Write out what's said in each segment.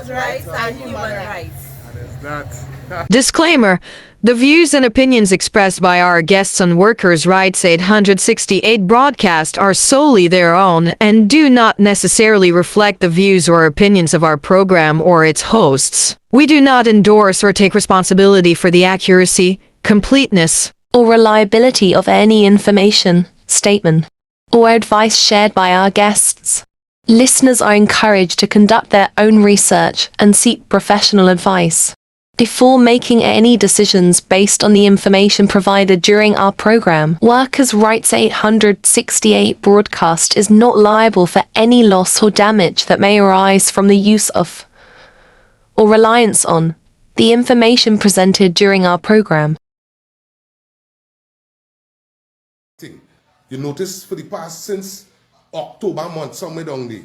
workers' rights and human rights. Disclaimer. The views and opinions expressed by our guests on Workers' Rights 868 broadcast are solely their own and do not necessarily reflect the views or opinions of our program or its hosts. We do not endorse or take responsibility for the accuracy, completeness, or reliability of any information, statement, or advice shared by our guests. Listeners are encouraged to conduct their own research and seek professional advice before making any decisions based on the information provided during our program. Workers' Rights 868 broadcast is not liable for any loss or damage that may arise from the use of or reliance on the information presented during our program. You notice for the past since October month, somewhere down there,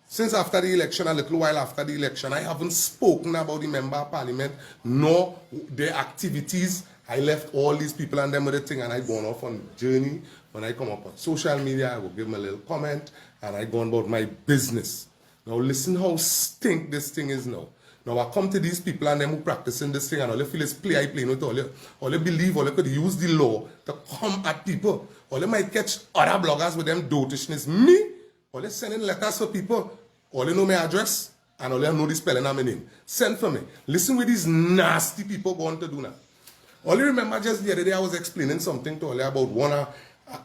since after the election, a little while after the election, I haven't spoken about the member of parliament, nor their activities. I left all these people and them with the thing, and I gone off on a journey. When I come up on social media, I will give them a little comment, and I go on about my business. Now listen how stink this thing is now. Now I come to these people and them who practicing this thing, and all they feel is play with all they believe, all they could use the law to come at people. All they might catch other bloggers with them dotishness. Me, all they sending letters for people. All they know my address, and all they know the spelling of my name. Send for me. Listen what these nasty people going to do now. All you remember just the other day I was explaining something to all you about one,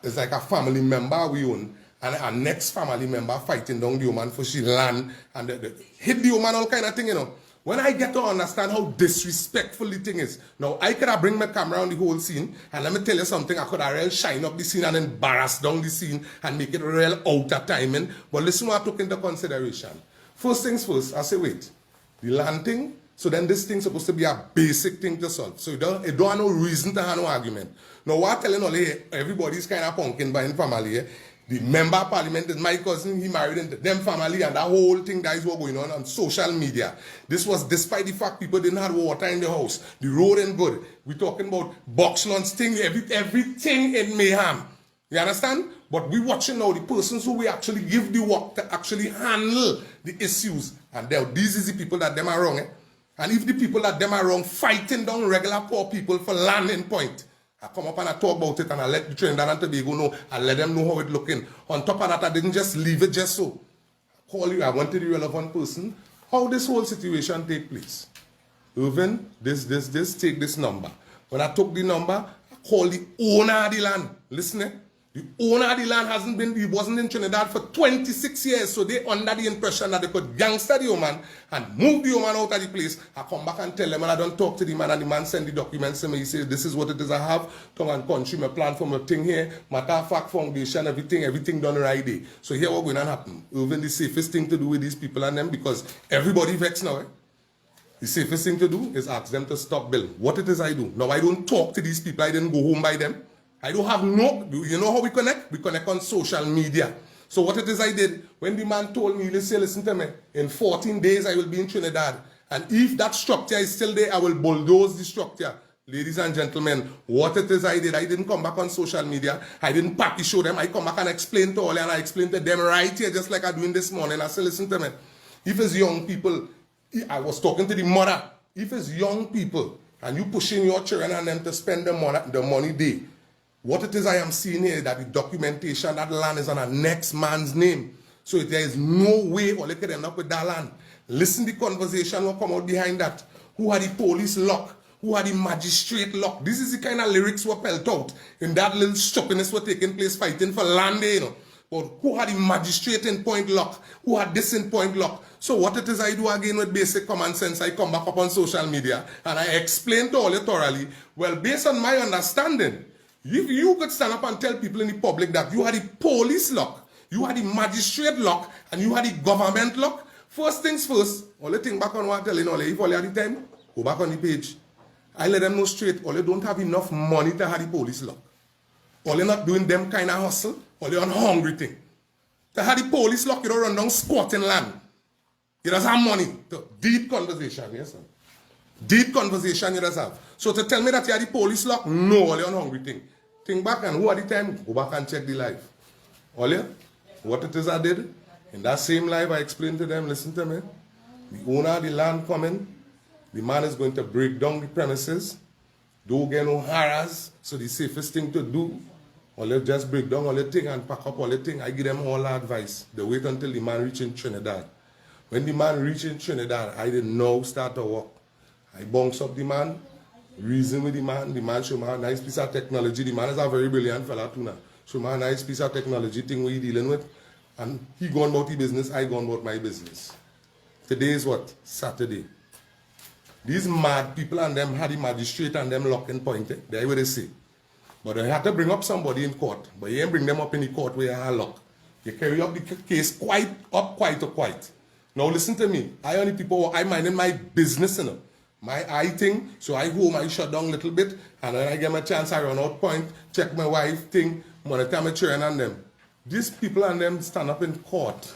it's like a family member we own, and a next family member fighting down the woman for she land, and hit the woman, all kind of thing, you know. When I get to understand how disrespectful the thing is, now I could have bring my camera on the whole scene, and let me tell you something, I could have real shine up the scene and embarrass down the scene and make it real out of timing. But listen what I took into consideration. First things first, I say, wait, the land thing, so then this thing's supposed to be a basic thing to solve. So you don't have no reason to have no argument. Now what I'm telling all here, everybody's kind of punking by in family here. The member of parliament is my cousin, he married into them family, and that whole thing that is what going on social media. This was despite the fact people didn't have water in the house. The road ain't good. We're talking about box lunch thing, everything in mayhem. You understand? But we watching now the persons who we actually give the work to actually handle the issues. And these is the people that them are wrong. And if the people that them are wrong, fighting down regular poor people for landing point. I come up and I talk about it, and I let the Trinidad and Tobago know, I let them know how it's looking. On top of that, I didn't just leave it just so. I call you, I went to the relevant person. How this whole situation take place? Irvin, this, take this number. When I took the number, I called the owner of the land. Listen, the owner of the land he wasn't in Trinidad for 26 years, so they under the impression that they could gangster the woman and move the woman out of the place. I come back and tell them, and I don't talk to the man, and the man send the documents to me. He says, this is what it is I have, tongue and country, my plan for my thing here, matter of fact, foundation, everything done right there. So here what going to happen? Even the safest thing to do with these people and them, because everybody vexed now, The safest thing to do is ask them to stop bill. What it is I do. Now I don't talk to these people, I didn't go home by them. I don't have you know how we connect? We connect on social media. So what it is I did, when the man told me, listen to me, in 14 days I will be in Trinidad. And if that structure is still there, I will bulldoze the structure. Ladies and gentlemen, what it is I did, I didn't come back on social media. I didn't party show them. I come back and explain to all, and I explain to them right here, just like I'm doing this morning. I say, listen to me. If it's young people, I was talking to the mother. If it's young people, and you pushing your children and them to spend the money there, what it is I am seeing here, that the documentation, that land is on a next man's name. So there is no way or they could end up with that land. Listen the conversation will come out behind that. Who had the police lock? Who had the magistrate lock? This is the kind of lyrics were pelt out. In that little stupidness were taking place fighting for land there, you know. But who had the magistrate in Point Lock? Who had this in Point Lock? So what it is I do again with basic common sense, I come back up on social media and I explain to all you thoroughly, well, based on my understanding, if you could stand up and tell people in the public that you had the police lock, you had the magistrate lock, and you had the government lock, first things first, all you think back on what I'm telling all you, if all you have the time, go back on the page. I let them know straight, all you don't have enough money to have the police lock. All you're not doing them kind of hustle, all you're on hungry thing. To have the police lock, you don't run down squatting land. You just have money. Deep conversation, yes sir. Deep conversation you just have. So to tell me that you have the police lock, no, all you're on hungry thing. Think back and who at the time, go back and check the live. All you, what it is I did, in that same live I explained to them, listen to me. The owner of the land coming, the man is going to break down the premises, don't get no harass, so the safest thing to do, or let's just break down all the thing and pack up all the thing. I give them all the advice. They wait until the man reach in Trinidad. When the man reach in Trinidad, I didn't know start to work. I bounce up the man, reason with the man show me a nice piece of technology. The man is a very brilliant fella too now. Show me a nice piece of technology thing we dealing with. And he gone about his business, I gone about my business. Today is what? Saturday. These mad people and them had the magistrate and them lock and pointed. That's what they say. But they had to bring up somebody in court. But you ain't bring them up in the court where you have lock. You carry up the case quite. Now listen to me. I only people, I minding my business, you know. My eye thing, so I home, I shut down a little bit, and then I get my chance, I run out point, check my wife thing, monitor my children and them. These people and them stand up in court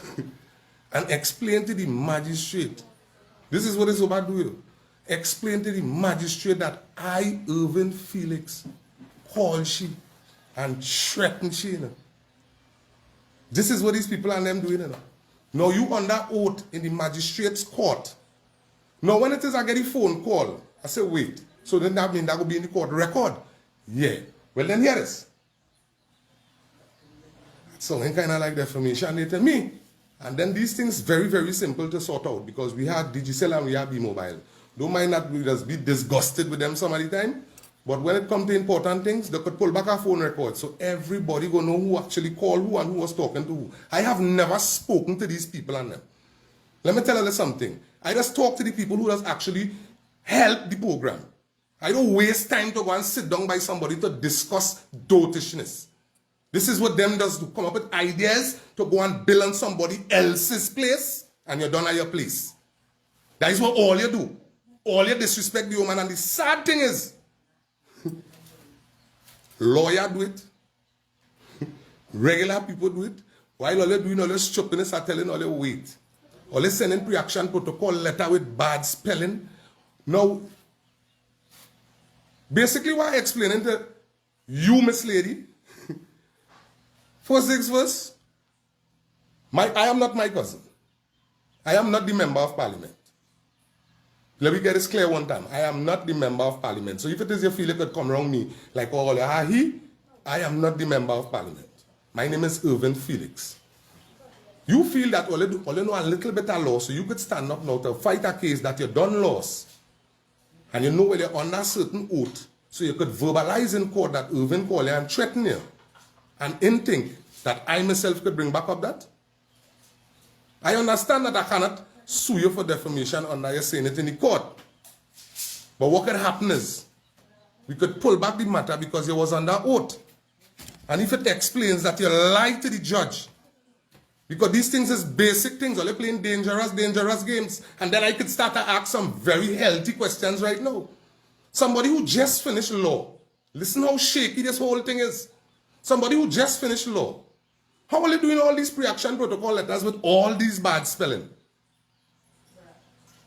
and explain to the magistrate. This is what it's about doing. Explain to the magistrate that I, Irvin Felix, called she and threatened she. You know. This is what these people and them doing. You know. Now you under oath in the magistrate's court. Now when it is I get a phone call, I say wait. So then that means that will be in the court record. Yeah. Well then here it is. So kind of like defamation they tell me. And then these things very, very simple to sort out because we have Digicel and we have B-Mobile. Don't mind that we just be disgusted with them some of the time. But when it comes to important things, they could pull back our phone record. So everybody will know who actually called who and who was talking to who. I have never spoken to these people and them. Let me tell you something. I just talk to the people who does actually help the program. I don't waste time to go and sit down by somebody to discuss dotishness. This is what them does to come up with ideas to go and build on somebody else's place and you're done at your place. That is what all you do. All you disrespect the woman and the sad thing is lawyer do it. Regular people do it. While all they're doing all this stupidness are telling all they wait. All they sending pre-action protocol letter with bad spelling. Now, basically what I explaining to you, Miss Lady, first things first, I am not my cousin. I am not the member of parliament. Let me get this clear one time. I am not the member of parliament. So if it is you feel it could come around me like all I am not the member of parliament. My name is Irvin Felix. You feel that all you know a little bit of law, so you could stand up now to fight a case that you done lost. And you know where you're under a certain oath. So you could verbalize in court that Irvin called you and threaten you. And in think that I myself could bring back up that. I understand that I cannot sue you for defamation under you saying it in the court. But what could happen is, we could pull back the matter because you was under oath. And if it explains that you lied to the judge, because these things is basic things, or you're playing dangerous games, and then I could start to ask some very healthy questions right now. Somebody who just finished law, listen how shaky this whole thing is. Somebody who just finished law, how are you doing all these pre-action protocol letters with all these bad spelling?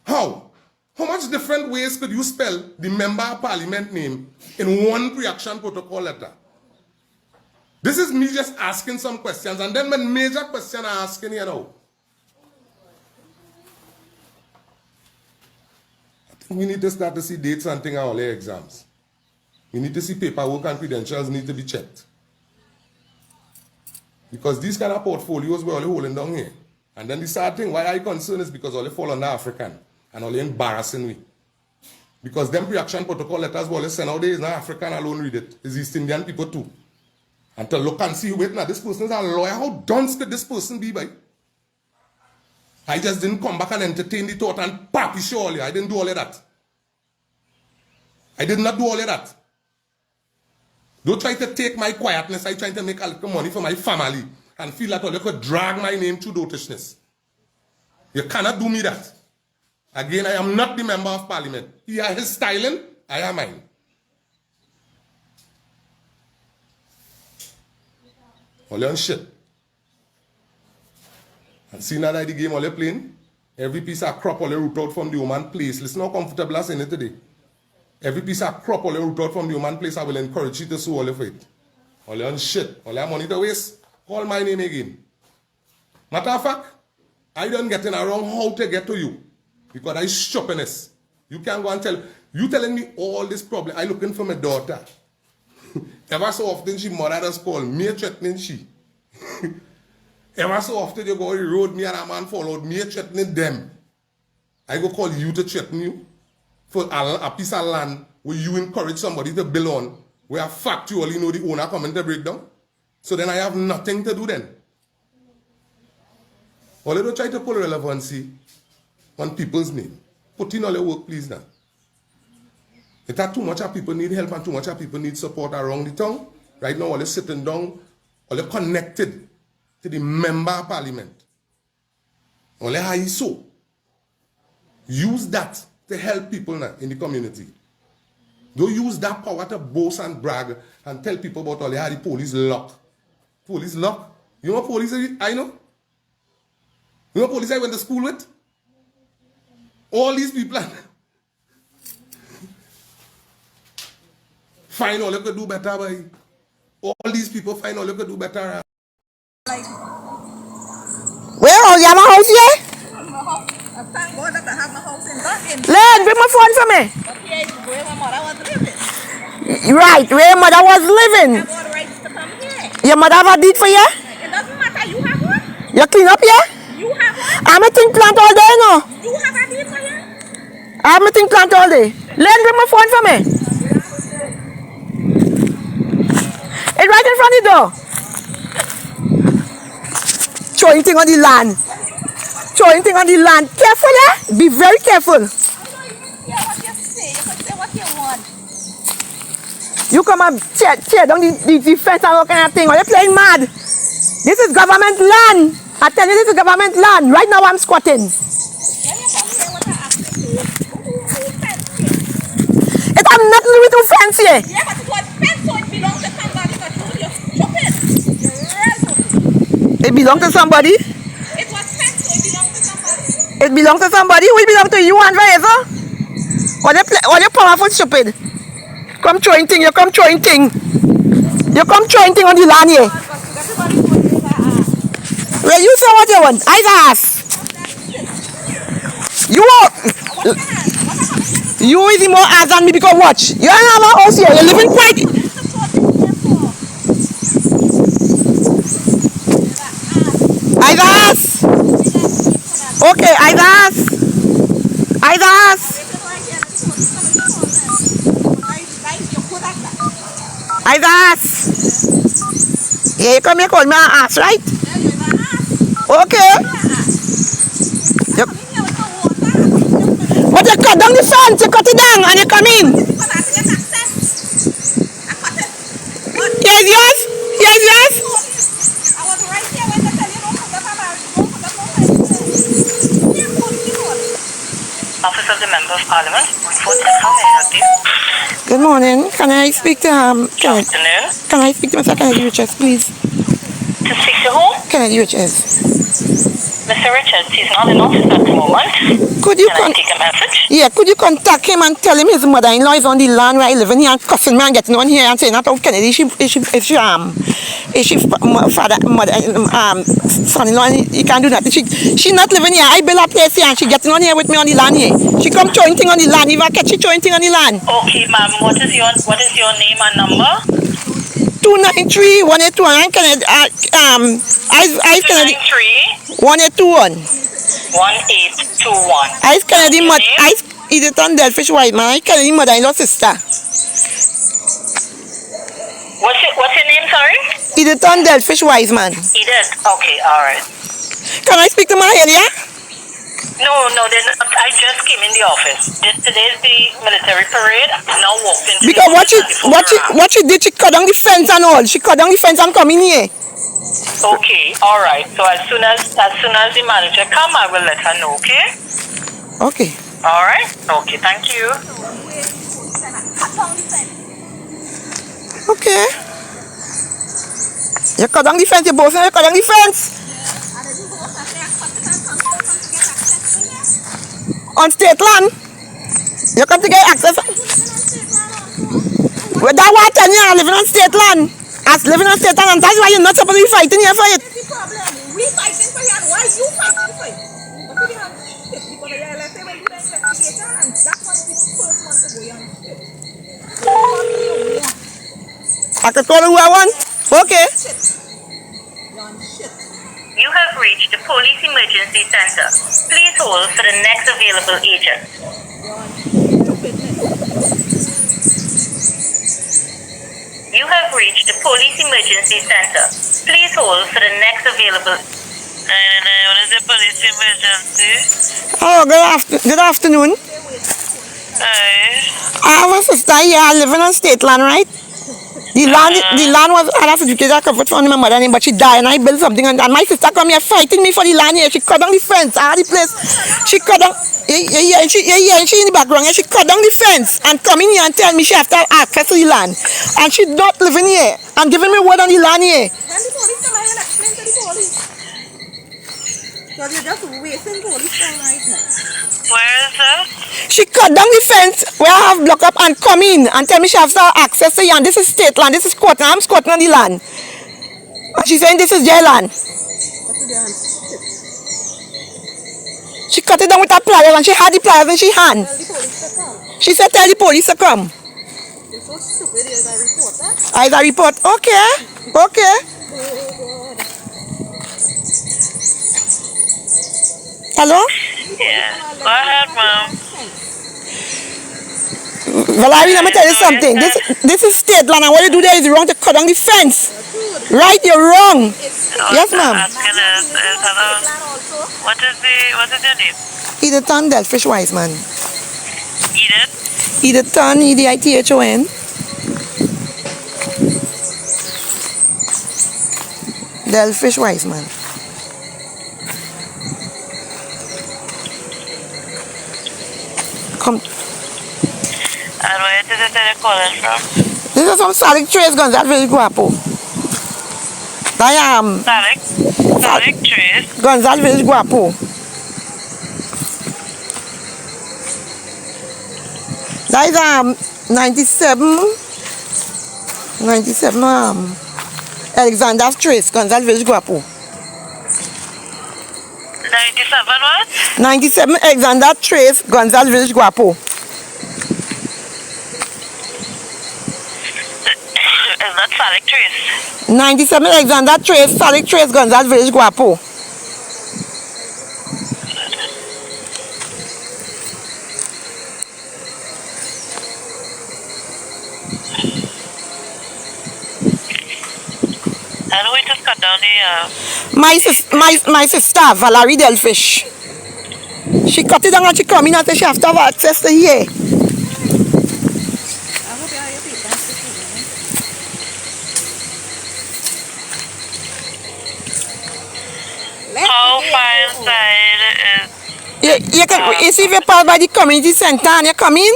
How? How much different ways could you spell the member of parliament name in one pre-action protocol letter? This is me just asking some questions, and then my major question I'm asking you now. I think we need to start to see dates and things on all the exams. We need to see paperwork and credentials need to be checked. Because these kind of portfolios we're all holding down here. And then the sad thing, why I concern is because all they fall under African. And all they embarrassing me. Because them pre-action protocol letters we all send out there is not African alone read it. It's East Indian people too. And to look and see, wait now, this person is a lawyer. How dunce could this person be, by? I just didn't come back and entertain the thought and pappy surely. I didn't do all of that. I did not do all of that. Don't try to take my quietness. I trying to make a little money for my family and feel that all you could drag my name through dotishness. You cannot do me that. Again, I am not the member of parliament. He has his styling, I am mine. All you on shit. And see now that the game all you playing, every piece of crop all you root out from the human place. Listen how comfortable I say it today. Every piece of crop all you root out from the human place, I will encourage you to sow all your faith. All you on shit. All your money to waste. Call my name again. Matter of fact, I don't get in around how to get to you. Because that is stupidness. You can't go and tell, you telling me all this problem. I looking for my daughter. Ever so often she mother does call me threatening she. Ever so often you go on the road, me and a man followed me threatening them. I go call you to threaten you for a piece of land where you encourage somebody to build on, where factually know the owner coming to break down. So then I have nothing to do then. Or they don't try to put relevancy on people's name. Put in all your work, please now. It are too much of people need help and too much of people need support around the town. Right now, all are sitting down, all are connected to the member of parliament. All are so. Use that to help people now in the community. Don't use that power to boast and brag and tell people about all the police lock. Police lock. You know police I know? You know police I went to school with? All these people find all you could do better by. All these people find all you could do better. Where are you? My house here? Thank God that I have my house in Dublin. Len, bring my phone for me. But here is where my mother was living. Right, where your mother was I living. have all the rights to come here. Your mother have a deed for you? It doesn't matter. You have one. You clean up here? You have one. I'm a thing plant all day now. You have a deed for you. I'm a thing plant all day. Len, bring my phone for me. It's right in front of the door. Throwing thing on the land. Throwing thing on the land. Careful, eh? Be very careful. I don't even care what you say. You can say what you want. You come and tear down the fence and all kind of thing. Are you playing mad? This is government land. I tell you, this is government land. Right now I'm squatting. When you come here, what I ask you, who fenced it? It have nothing to do with who fence here. Yeah, but it was fenced, so it belongs to somebody. But you're stupid. You're real stupid. It belongs to somebody. It was fenced, so it belongs to somebody. It belongs to somebody. Who it belong to? You and Vanessa? Or you powerful stupid? Come throwing thing. You come throwing thing. You come throwing thing on the land here. Well, you say what you want. I ask. You is the more ass than me because watch. You don't have a house here. You're living quite. Isaac. Okay, Isaac. Isaac. Isaac. Yeah, you come here call me an ass, right? Okay. Yep. But you cut down the fence, you cut it down and you come in. Yes, yes. Yes, yes. I was right here when they tell you don't put Office of the Member of Parliament, Point Fortin, how may I help you? Good morning. Can I speak to Afternoon. Can I speak to Mr. Kennedy Richards, please? To speak to who? Kennedy Richards. Mr. Richards, he's not in office at the moment. Could you Can I take a message? Yeah, could you contact him and tell him his mother-in-law is on the land where I live in here and cussing me and getting on here and saying that of Kennedy, is she father, mother, son-in-law, he can't do that. She not living here. I build a place here and she getting on here with me on the land here. She come throwing thing on the land. If I catch she throwing thing on the land. Okay, ma'am. What is your name and number? 293-1821. Kennedy. I Kennedy. 1821. 1821. I Kennedy mother. I Edith on Delfish White man. I Kennedy mother-in-law sister. What's your name, sorry? Edith on Delfish Wise man. Edith. Okay, alright. Can I speak to my area? No, I just came in the office. Today is the military parade. Now walked into Because the what she did, she cut down the fence and all. She cut down the fence and come in here. Okay, alright. So as soon as the manager come, I will let her know, okay? Okay. Alright? Okay, thank you. Okay. You cut down the fence, you both you cut down the fence. On state land. You come to get access. Well, that water you are living on state land. As living on state land, and that's why you're not supposed to be fighting here for it. What's the problem? We fighting for you, and why you fighting for it? What do you have? People, let's say, I can call who I want? Okay. You have reached the Police Emergency Center. Please hold for the next available agent. You have reached the Police Emergency Center. Please hold for the next available. 999, what is the police emergency? Oh, good afternoon. Hi. I have a sister here living on state land, right? The land was had a certificate I covered for my mother name, but she died and I built something and my sister come here fighting me for the land here. She cut down the fence. I had the place. She cut down and she in the background and she cut down the fence and come in here and tell me she have to have access to the land. And she not living here and giving me word on the land here. When the police come, I will explain to the police. Because you're just wasting police time right now. Where is that? She cut down the fence where I have block up and come in and tell me she has to have access to land. This is state land, this is court, and I'm squatting on the land. And she's saying this is jail land. She cut it down with her pliers and she had the pliers in she hand. Tell the police to come. She said tell the police to come. You're so stupid, there's a report, huh? I the report. Okay. Okay. Hello? Yeah. Go ahead, Mom. Valerie, let me tell you something. This is state land and what you do there is wrong to cut down the fence. Right, you're wrong. Yes, ma'am. Hello. What is your name? Edith Ton, Delfish Wiseman. Edith? Edith Ton, EDITHON. Delfish Wiseman. Come. And where did you say you're calling from? This is from Salik Trace Guns, that's very guapo. I am. Salik Trace? Gonzal Village Guapo. That is 97 Alexander Trace, Gonzal Village Guapo. 97 what? 97 Alexander Trace, Gonzal Village Guapo. It's not Salik Trace. 97 Alexander Trace, Salik Trace, Gonzal Village Guapo. And we just cut down the My sister, Valerie Delfish. She cut it down and she come in and say she have to have access to here. I hope you have your papers. how far inside is You see if you pass by the community center and you come in,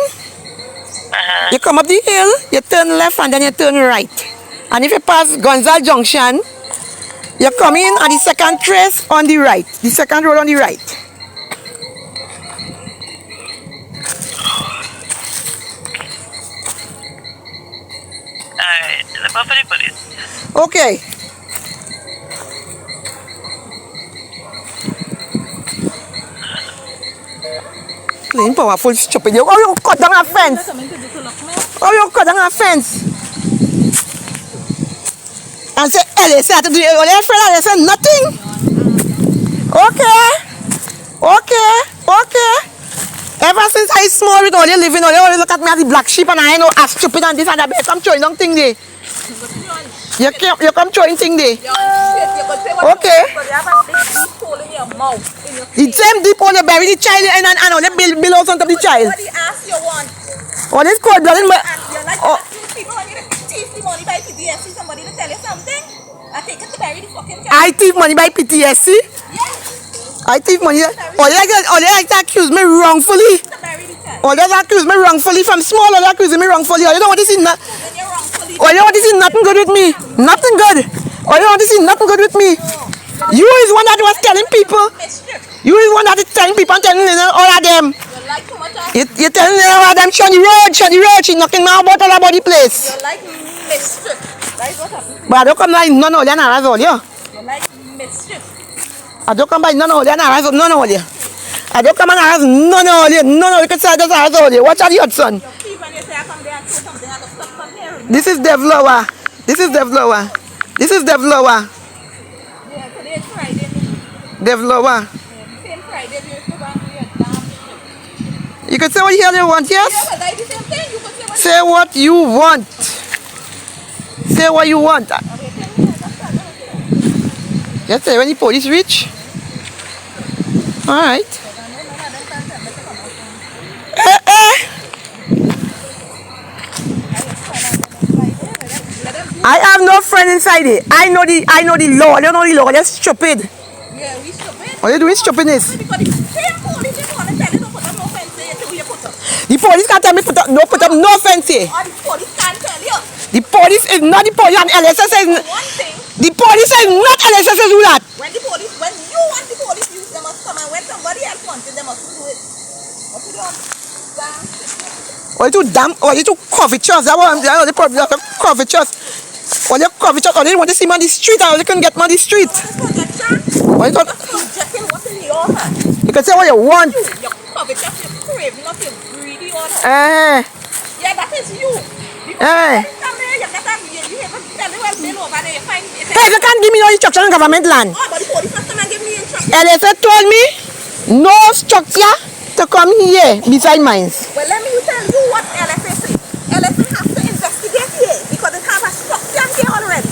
you come up the hill, you turn left and then you turn right. And if you pass Gonzal Junction, you come in and the second trace on the right, the second road on the right. alright, look out for the police. Okay. Plain powerful stupid. Oh, you cut down a fence. Oh, you cut down a fence. And say, Ellie, say, to do your friend, and they say nothing. Okay. Okay. Okay. Ever since I small with all you living, all you always look at me as the black sheep and I know as stupid and this and that. But you come throwing down thing there. You come throwing thing there. Okay. The same deep hole you bury the child and only build out on top of the child. What the ass you want? Oh, this cold blooded. You like to ask people when you thief the money by PTSD, somebody to tell you something? I take it to bury the fucking child. I thief money by PTSD? Yes. I thief money. Oh, they like to accuse me wrongfully. To bury the child. Oh, they accuse me wrongfully from small. Oh, they accuse me wrongfully. Oh, you don't want to see nothing. Then you're wrongfully. Oh, you want to see nothing good with me. Nothing good. Oh, you want to see nothing good with me. You is one that was telling people. You is one that is telling people and telling all of them. You like too much of. You're telling all of them, show the road. She's knocking me about all about the place. You like mischief. That is what happens. But I don't come like none of them all you. You like mischief. I don't come by none of them none of you. I don't come and ask none of you. None of you can say I just ask all you. Watch out your son. Your fee when you say I come there and throw something, I just stop comparing. This is Devlower. This is Devlower. This is Devlower. Yeah, today is Friday. Devlower. Same Friday, you used to go and do your damn. You can say what you want, Yeah, yes? but I the same thing. You could say what Say what you want. Say what you want. Okay, tell me, that's that. Just say when the police reach. Alright. I have no friend inside it. I know the law. I don't know the law. They're stupid. Yeah, we stupid. What are you doing stupidness? Because the same police in one and tell you to put up no fence here till you put up. The police can't tell me put up no fence here. Or the police can't tell you. The police is not the police and LSS is One thing, the police is not LSS do that. when you want the police use, they must come, and when somebody else wants it, they must do it. What you doing? Damn. Or you too damn or you too covetous. That's what I'm the problem. Covetous. Or you covetous or they want to see me on the street or they couldn't get me on the street. Or you thought Projecting what's in your hand. you can say what you want. You're covetous, you're craving, not you're greedy or not. Yeah, that is you. Because you come here, you have to tell you well been over there, you find it. Hey, you can't give me no instruction on government land. Oh, but the police must come and give me instructions. LSS told me no structure to come here beside mine. Well, let me tell you what LSA says. LSA has to investigate here because it has a structure here already.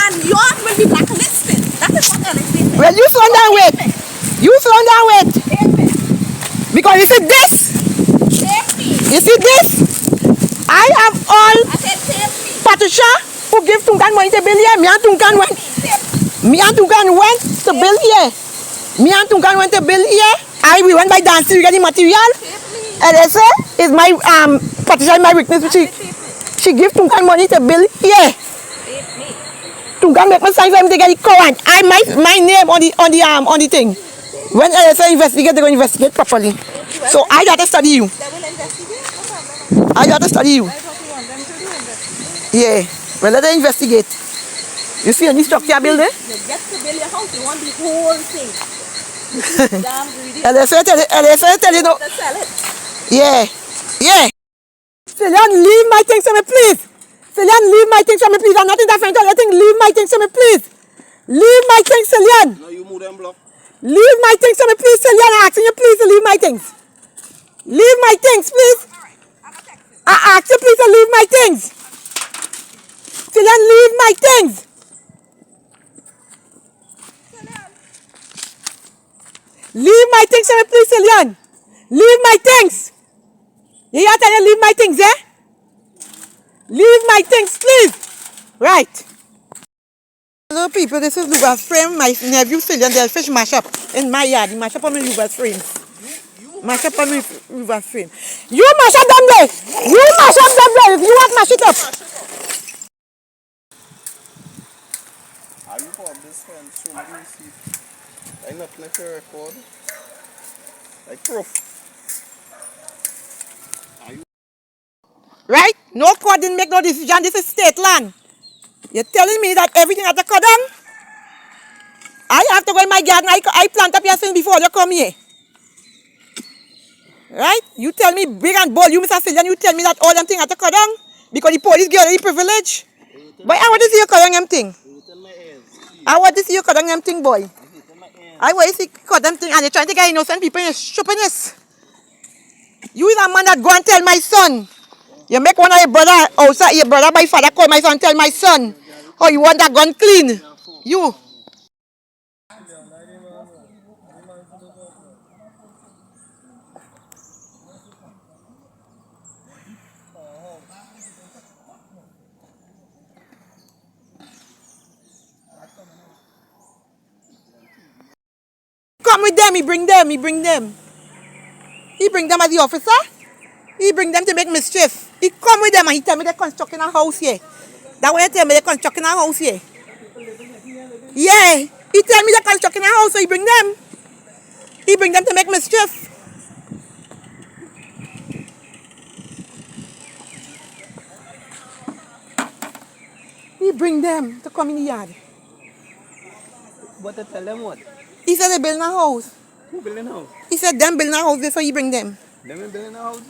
And yours will be blacklisted. That is what LSA says. Well, you slow down wait. You slow down wait. Because you see this? You see this? I have all I said, save me. Patricia who give Tungan money to build here. Me and Tungan went to build here. Me and Tungan went to build here. We went by dancing, we get the material. LSA is my Patricia is my witness. She give Tungan money to build here. Tungan make me sign for him to get the current. I my name on the thing. When LSA investigate, they're going to investigate properly. So I got to study you. They will investigate. No problem. I got to study you. That's what you want them to do. Investigate. Yeah. Well, let them investigate. You see any structure building? You get to build your house, you want the whole thing. Damn greedy. LSA tell you no. Let's sell it. Yeah. Yeah. Cillian, leave my things for me, please. Cillian, leave my things for me, please. I'm not interfering to anything. Leave my things for me, please. Leave my things, Cillian. No, you move them block. Leave my things for me, please, Cillian. I'm asking you, please, to leave my things. Leave my things, please. I ask you, please, to leave my things. Cillian, leave my things. Leave my things for me, please, Cillian. Leave my things. You hear me? Leave my things, eh? Leave my things, please. Right. Hello, people. This is Luba's frame. My nephew Cillian, the fish mash up in my yard. He mash up on my Luba's frame. Mash up on my Luba's frame. You mash up them there. You mash up them there. If you want, mash it up. Are you for this one? Show me the receipt. I not like a record. Like proof. Right? No court didn't make no decision. This is state land. You're telling me that everything has to cut down? I have to go in my garden. I plant up your thing before you come here. Right? You tell me big and bold, you Mr. Cillian, you tell me that all them things have to cut down because the police get the privilege. Boy, I want to see you cut down them thing. I want to see you cut down them thing, boy. I want to see you cut them thing and you're trying to get innocent people in your stupidness. You is a man that go and tell my son. You make one of your brother outside, your brother by father call my son and tell my son, oh, you want that gun clean? You. Come with them, he bring them. He bring them as the officer. He bring them to make mischief. He come with them and he tell me they're constructing a house here. That way he tell me they're constructing a house here. Yeah, he tell me they're constructing a house, so he bring them. He bring them to make mischief. He bring them to come in the yard. What to tell them what? He said they're building a house. Who building house? He said them building a house before he bring them. Them ain't building a house.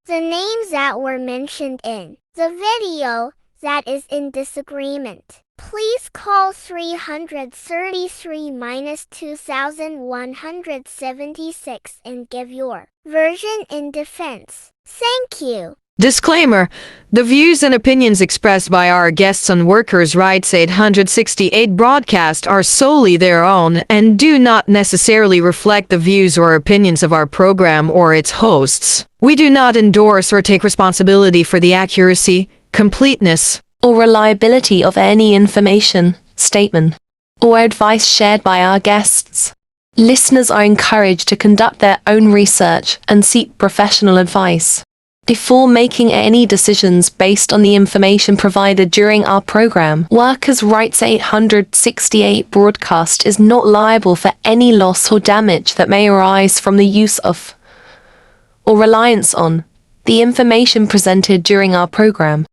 The names that were mentioned in the video that is in disagreement. Please call 333-2176 and give your version in defense. Thank you. Disclaimer. The views and opinions expressed by our guests on Workers' Rights 868 broadcast are solely their own and do not necessarily reflect the views or opinions of our program or its hosts. We do not endorse or take responsibility for the accuracy, completeness, or reliability of any information, statement, or advice shared by our guests. Listeners are encouraged to conduct their own research and seek professional advice before making any decisions based on the information provided during our program. Workers' Rights 868 broadcast is not liable for any loss or damage that may arise from the use of or reliance on the information presented during our program.